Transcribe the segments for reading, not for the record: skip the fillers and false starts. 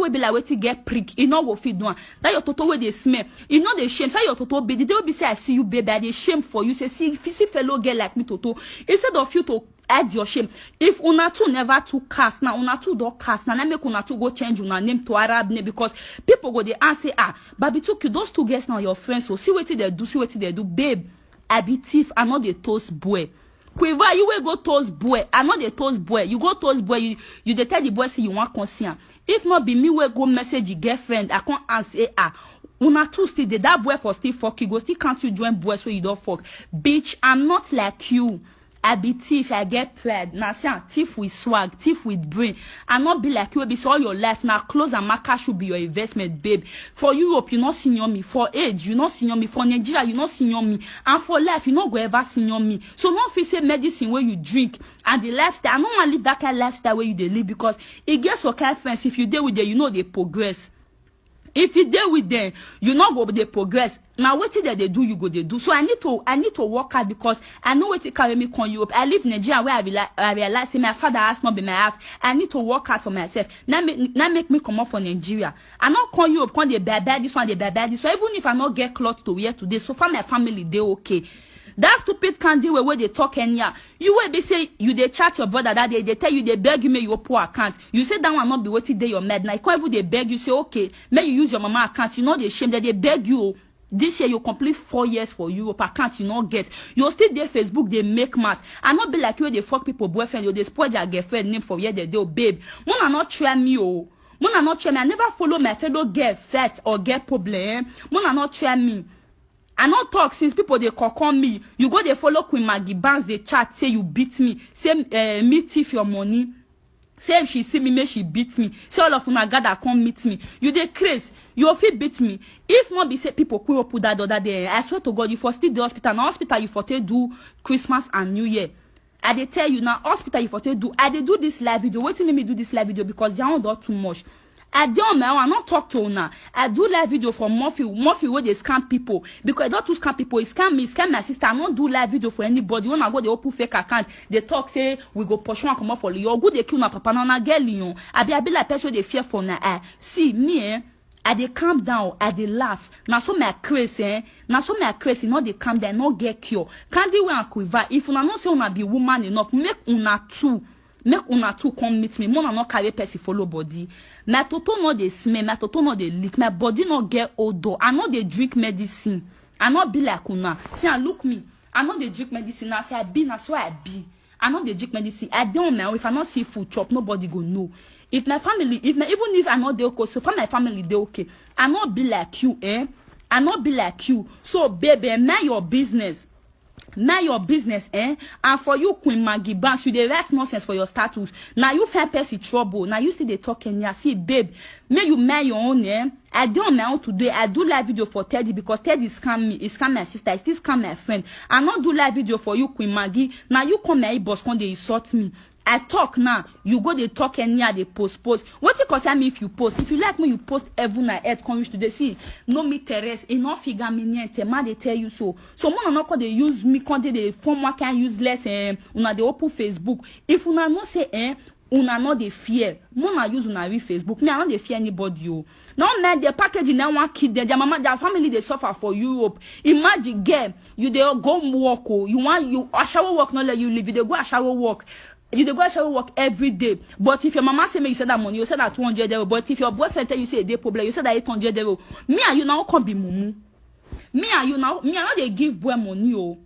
will be like waiting get prick. You know what fit do. That your toto where they smell. You know they shame. Say your toto be. The day will be say I see you baby. They shame for you. Say see fellow girl like me toto. Instead of you to add your shame. If una two never to cast now, una two don't cast now. Make una two go change una name to Arab name because people go they answer Baby took you those two girls now your friends. So see what they do. See what they do, babe. I be thief. I'm not the toast boy. Quiver, you will go toast boy. I'm not the toast boy. You go toast boy. You tell the boy say you want consent. If not be me, will go message your girlfriend. I can't answer Una two still did that boy for still fuck you. Go still can't you join boys so you don't fuck. Bitch, I'm not like you. I be thief, I get pride. Now say thief with swag, thief with brain. I not be like you, be so all your life. Now clothes and marker should be your investment, babe. For Europe, you not senior me. For age, you not senior me. For Nigeria, you not senior me. And for life, you not go ever senior me. So not fit say medicine where you drink and the lifestyle. I don't want to live that kind of lifestyle where you dey live because it gets your kind of friends. If you deal with them, you know they progress. If you deal with them, you not go they progress. Now what that they do, you go they do. So I need to work hard because I know what it carry me con Europe. I live in Nigeria where I realize say my father has not been my ass. I need to work hard for myself. Now make me come up for Nigeria. I not con Europe, con they bad this one, they bad this. So even if I not get clothes to wear today, so far my family they okay. That stupid candy where they talk Kenya. You will be say you they chat your brother that day, they tell you they beg you may your poor account. You say that one not be waiting day your mad. Now even they beg you say okay, may you use your mama account. You know they shame that they beg you. This year you complete 4 years for Europe account you not get. You still there Facebook they make math. And not be like you they fuck people boyfriend, you they spoil their girlfriend name for where they do babe. Mona not try me oh. Mona not try me. I never follow my fellow girl fat or get problem. Mona not try me. I not talk since people they call me. You go they follow Queen Maggie Banks, they chat, say you beat me. Say me thief your money. Say if she see me, may she beat me. Say all of una gather come meet me. You they crazy. You fit beat me. If not be say people queer put that other day, I swear to God, you for still the hospital. Now hospital you for do Christmas and New Year. I they tell you now hospital you for do. I they do this live video. Wait till me do this live video because they don't do too much. I don't know, I not talk to una. I do live video for Murphy where they scam people. Because I don't to scam people, he scam me, scam my sister. I not do live video for anybody. When I go, they open fake account. They talk, say, we go push one come up for you. Or good, they kill my papa, na girl, you. I be like person they fear for na. See, me, I they calm down, I they laugh. Now so my crazy, now so my crazy, not they calm down, not get cure. Can't they wear quiver? If una not say una be woman enough, make una two come meet me. Mona not carry person follow body. My toto no dey smell, my toto no dey leak, my body no get odor. I no dey drink medicine. I no be like una. See, and look me. I no dey drink medicine. Now say I be, now so I be. I no dey drink medicine. I don't know. If I not see food chop, nobody go know. If my family, even if I not dey okay, so for my family they okay. I not be like you, eh? I not be like you. So baby, mind your business. Mind your business, eh? And for you, Queen Maggie Banks, you dey write nonsense for your status. Now you find person trouble. Now you see they talking. Yeah, see, babe, may you mind your own, eh? I don't my own today. I do live video for Teddy because Teddy scam me. He scam my sister. He still scam my friend. I not do live video for you, Queen Maggie. Now you come my boss when they insult me. I talk now. You go they talk and yeah they post. What it concern me if you post? If you like me, you post heaven and earth come today. See, no me Teresa, enough figure me niente. Man they tell you so. So man not they use me. Quand they form what can useless. Una they open Facebook. If una no say una not they fear. Mona use una read Facebook. Me I not they fear anybody. Oh. Now man the packaging now one kid their mama their family they suffer for Europe. Imagine girl you they go work. Oh you a shower work not let you live. You they go a shower work. You dey go shower work every day. But if your mama say me you say that money, you say that 200 euro. But if your boyfriend tell you say a day problem, you say that 800 euro. Me and you now come be mumu. Me and you now, me and not they give boy money oh.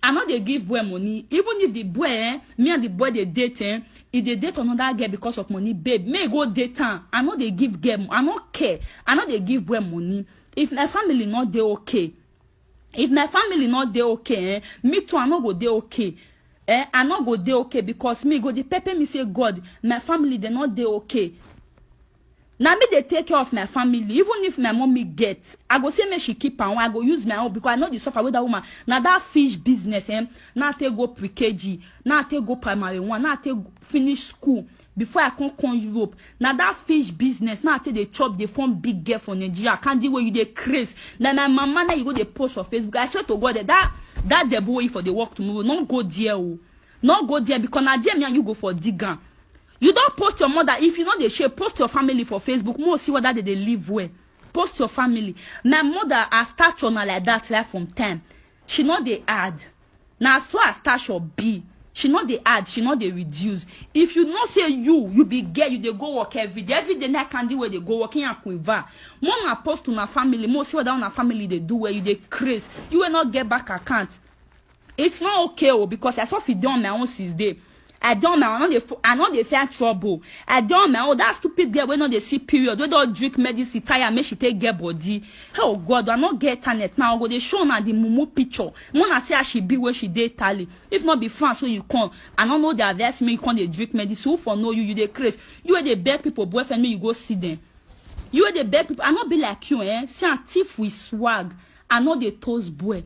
I know they give boy money. Even if the boy, me and the boy they date, if they date another girl because of money, babe, may go date her. I know they give girl, I don't care. I know they give boy money. If my family not they okay. If my family not they okay, me too I not go they okay. I not go dey okay because me go the pepper me say God, my family they not dey okay. Now me they take care of my family. Even if my mommy gets, I go say me she keep her. I go use my own because I know the suffer with that woman. Now that fish business, now I take go pre-KG, now I take go primary one, now I take finish school before I come Europe. Now that fish business, now I take the chop, they form big girl for Nigeria. Can't do where you they craze. Now my mama now you go they post for Facebook. I swear to God that the boy for the work tomorrow. Not go there, oh. Not go there because now there me and you go for digger. You don't post your mother. If you know the shame, post your family for Facebook. More see whether they live well. Post your family. My mother, I start on like that right from 10. She know they add. Now so I start shall be. She know they add, she know they reduce. If you not say you be girl, you they go work every day. Every day na candy where they go working and quiver. More na post to my family, more see what down na family they do where you they craze. You will not get back account. It's not okay, oh, because I saw if you done my own since day. I don't know, I know they fear trouble. I don't know, that stupid girl when not they see period. We don't drink medicine, tire, make she take get body. Oh God, I not get internet now. Go they show now the mumu picture. Mona say she be where she did tally. If not be France where you come, I don't know the advice me you can't they drink medicine. Who for know you they crazy. You are the bad people, boyfriend me you go see them. You are the bad people. I not be like you, eh? See a thief with swag. I know the toast boy.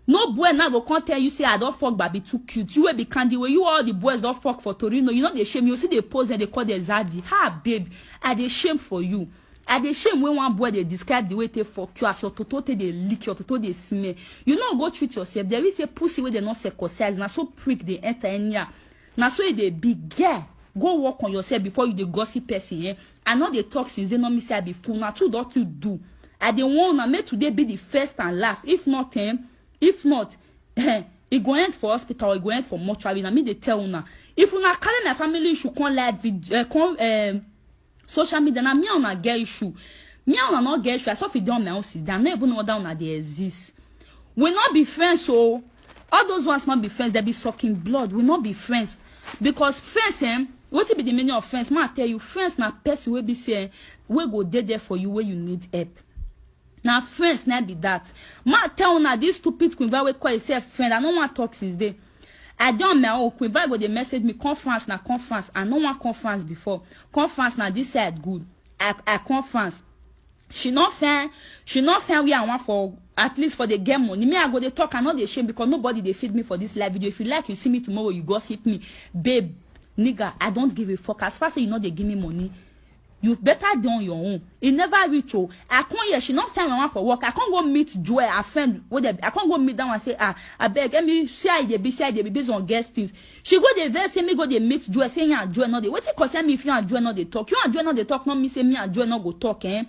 No boy now go can't tell you say I don't fuck baby too cute. You will be candy where you all the boys don't fuck for Torino. You know they shame. You see they pose and they call the zaddy. Ha babe, I they shame for you. I they shame when one boy they describe the way they fuck you as your toto they lick your toto they smell. You know go treat yourself. There is a pussy where they not circumcised. Now so prick they enter in here. Now so they big yeah. Go work on yourself before you the gossip person. Eh? I know they talk since they know me say I be fool. Now two don't you do. I they want to make today be the first and last. If not if not, it go end for hospital, it go end for mortuary. Na me they tell una. If una carry my family issue, come live video, social media. Na me una get issue. Me una not get issue. I saw if you on my own sis. They not even know that una they exist. We not be friends, so all those ones not be friends. They be sucking blood. We not be friends because friends, what be the meaning of friends? Man, I tell you, friends na person will be saying we go there for you when you need help. Now friends not be that. Ma tell una this stupid Queen Vi we call yourself friend. I don't want talk since day. I don't know Queen Vi go they message me conference na conference. I no want conference before. Conference na this side good. I conference. She not fan we I want for at least for the game money. Me I go they talk I know they shame because nobody they feed me for this live video. If you like you see me tomorrow you gossip me. Babe, nigga, I don't give a fuck. As far as you know they give me money. You better do on your own. It never reach you. I can't hear she not find one for work. I can't go meet Joy, a friend. I can't go meet them and say, I beg, let me say they be based on guest things. She go there, very say me go they meet Joy, saying you and Joy not they. What it concern me if you and Joy not they talk? You and Joy not they talk, not me say me and Joy not go talk, eh?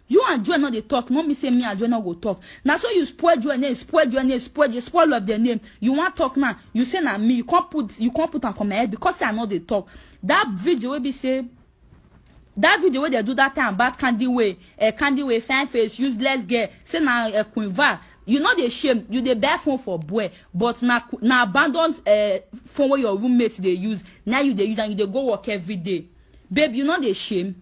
You and Joy not they talk, not me say me and Joy not go talk. Now so you spoil Joy name, spoil of their name. You want talk now? You say na me. You can't put on for my head because I know they talk. That video will be say. That video where they do that time about Candy Way, fine face, useless girl, say na Queen Vi. You know they shame, you the bad phone for boy, but na abandoned phone where your roommates they use. Now you they use and you they go work every day. Babe, you know they shame.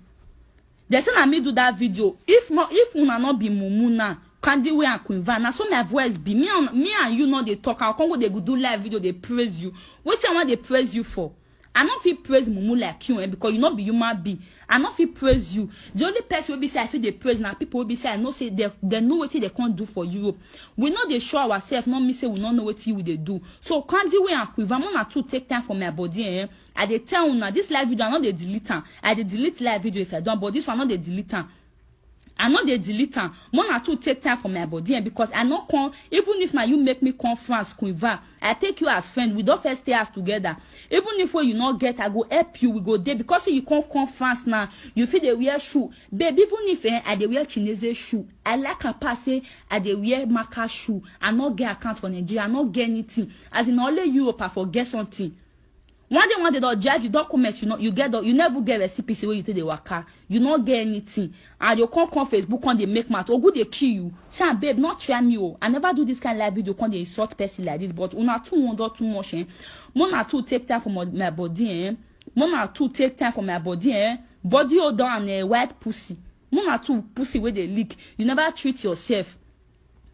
They say na me do that video. If una not be mumu na Candy Way and Queen Vi, na so my voice be me and you know they talk. I'll come go they go do live video, they praise you. What I want they praise you for? I not feel praise mumu like you, because you not be human being. I not feel praise you. The only person will be say I feel they praise now. People will be say I know say they know what they can't do for Europe. We know they show ourselves. Not me say we not know what they do. So Candy Way and Queen Vi, I'm not to take time for my body. I they tell you now this live video I not they delete them. I they delete live video if I don't, but this one not they delete them. I know they delete them. More to take time for my body because I know even if now you make me conference Queen Vi, I take you as friend. We don't first stay us together. Even if you not get, I go help you. We go there because you can't conference now. You feel they wear shoe, baby. Even if I they wear Chinese shoe, I like a pass. I they wear marker shoe. I not get account for Nigeria. I not get anything. As in only Europe, I forget something. One day don't drive you document, you never get recipe where you take the waka. You not get anything. And you can't come Facebook on they make matter. Or good they kill you. Say, babe, not try me. Oh. I never do this kind of live video when they insult person like this. But una too wonder too much, eh? Mona too take time for my body, eh? Mona too take time for my body, eh? Body odor and white pussy. Mona too pussy where they leak. You never treat yourself.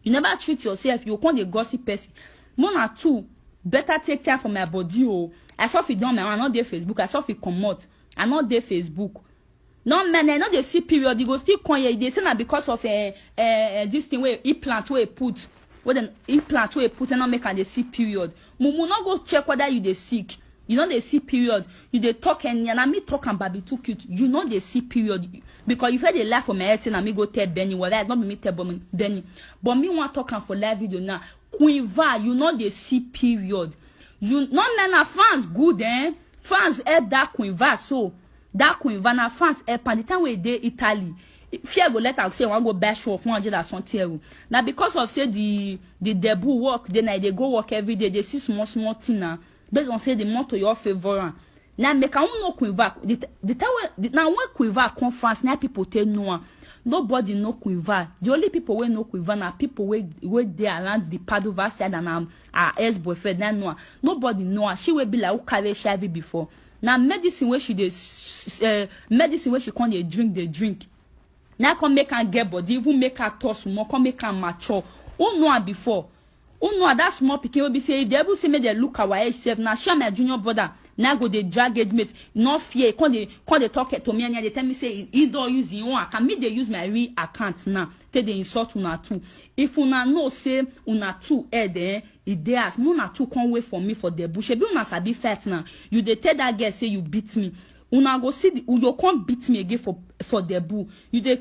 You can't the gossip person. Mona too better take time for my body, oh. I saw it done, I not there Facebook. I saw it come out. I not there Facebook. No man, I know they see period. You go still come here. They say that because of this thing where implant where put, where the implant where put and not make and they see period. Mumu not go check whether you they sick. You know they see period. You they talk and me talk and baby too cute. You know they see period because you heard they laugh for my head and me go tell Benny. Well, I not be me tell Benny, but me want talk and for live video now. Queen Vi, you know they see period. You not men are fans good, eh? France help that Queen Va so. That Queen Va na France help and the time we dey Italy. Fear go let her say one go bash off 100 or something. Now because of say the debut work, then they go work every day. They see small thing now. Based on say the more to your favor. Now make I no Queen Va. The time now when Queen Va conference, now people tell no. Nobody know Queen Va. The only people we know Queen Va are people we they around the Padova side and our ex-boyfriend. Now know. Nobody know her. She will be like who carry HIV before. Now medicine where she medicine where she can't drink. Now come make her get body, even make her toss more, come make her mature. Who know her before? Who know her that small pikin will be say they able see me they look our age self. Now share my junior brother. Now go they drag age mate. No fear. Come they talk to me and they tell me say he don't use his own account. Me they use my real account now. Take the insult una too. If una know say una too there, it theirs. Una too can't wait for me for the bush. Be una sabi fight now. You they tell that girl say you beat me. Una go see you can't beat me again for the boo. You they